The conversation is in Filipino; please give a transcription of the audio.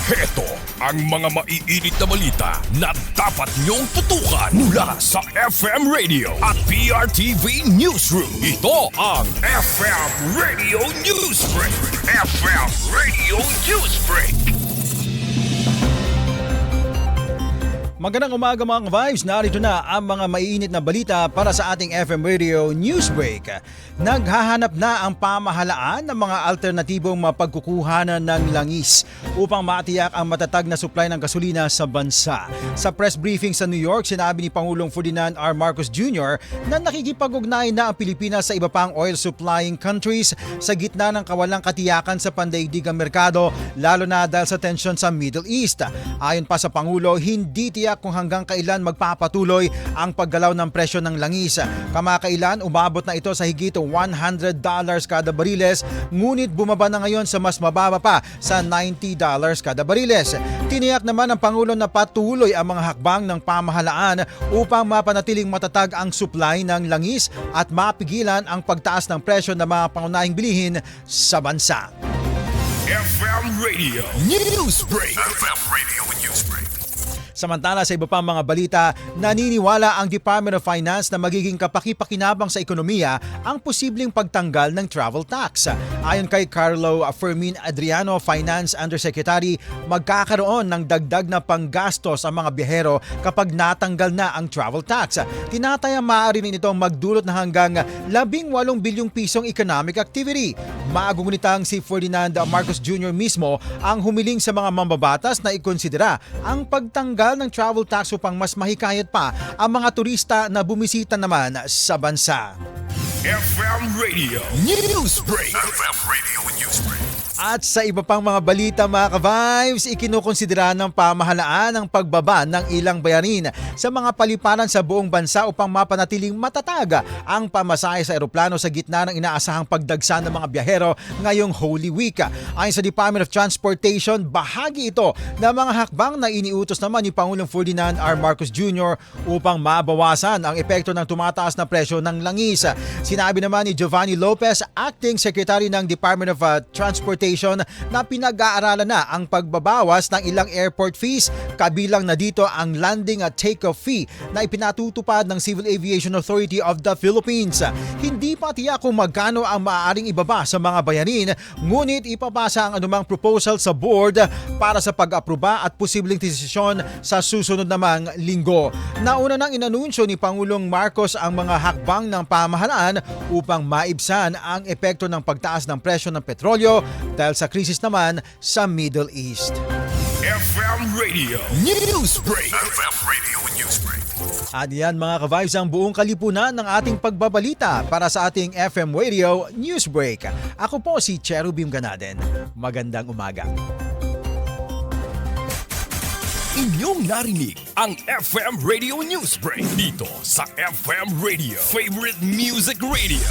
Heto ang mga maiinit na balita na dapat niyong tutukan mula sa FM Radio at PRTV Newsroom. Ito ang FM Radio Newsbreak. FM Radio Newsbreak. Magandang umaga mga vibes, narito na ang mga maiinit na balita para sa ating FM Radio Newsbreak. Naghahanap na ang pamahalaan ng mga alternatibong mapagkukuhanan ng langis upang matiyak ang matatag na supply ng gasolina sa bansa. Sa press briefing sa New York, sinabi ni Pangulong Ferdinand R. Marcos Jr. na nakikipag-ugnayan na ang Pilipinas sa iba pang oil supplying countries sa gitna ng kawalang katiyakan sa pandaigdigang merkado, lalo na dahil sa tensyon sa Middle East. Ayon pa sa Pangulo, hindi tiyak kung hanggang kailan magpapatuloy ang paggalaw ng presyo ng langis. Kamakailan, umabot na ito sa higit $100 kada bariles, ngunit bumaba na ngayon sa mas mababa pa sa $90 kada bariles. Tiniyak naman ng Pangulo na patuloy ang mga hakbang ng pamahalaan upang mapanatiling matatag ang supply ng langis at mapigilan ang pagtaas ng presyo ng mga pangunahing bilihin sa bansa. FM Radio Newsbreak. FM Radio Newsbreak. Samantala sa iba pang mga balita, naniniwala ang Department of Finance na magiging kapaki-pakinabang sa ekonomiya ang posibleng pagtanggal ng travel tax. Ayon kay Carlo Fermin Adriano, Finance Undersecretary, magkakaroon ng dagdag na panggastos ang mga biyahero kapag natanggal na ang travel tax. Tinatayang maaari rin itong magdulot na hanggang 18 bilyong pisong economic activity. Maagungunitang si Ferdinand Marcos Jr. mismo ang humiling sa mga mambabatas na ikonsidera ang pagtanggal ng travel tax upang mas mahikayat pa ang mga turista na bumisita naman sa bansa. FM Radio Newsbreak. FM Radio Newsbreak. At sa iba pang mga balita mga ka-vibes, ikinukonsidera ng pamahalaan ang pagbaba ng ilang bayarin sa mga paliparan sa buong bansa upang mapanatiling matatag ang pamasahe sa eroplano sa gitna ng inaasahang pagdagsa ng mga biyahero ngayong Holy Week. Ayon sa Department of Transportation, bahagi ito ng mga hakbang na iniutos naman ni Pangulong Ferdinand R. Marcos Jr. upang mabawasan ang epekto ng tumataas na presyo ng langis. Sinabi naman ni Giovanni Lopez, Acting Secretary ng Department of Transportation, na pinag-aaralan na ang pagbabawas ng ilang airport fees, kabilang na dito ang landing at take-off fee na ipinatutupad ng Civil Aviation Authority of the Philippines. Hindi pa tiyak kung magkano ang maaaring ibaba sa mga bayarin, ngunit ipapasa ang anumang proposal sa board para sa pag-aproba at posibleng desisyon sa susunod namang linggo. Nauna nang inanunsyo ni Pangulong Marcos ang mga hakbang ng pamahalaan upang maibsan ang epekto ng pagtaas ng presyo ng petrolyo dahil sa krisis naman sa Middle East. FM Radio Newsbreak. FM Radio Newsbreak. At yan mga ka-vibes ang buong kalipunan ng ating pagbabalita para sa ating FM Radio Newsbreak. Ako po si Cherubim Ganaden. Magandang umaga. Inyong narinig ang FM Radio Newsbreak dito sa FM Radio, Favorite Music Radio.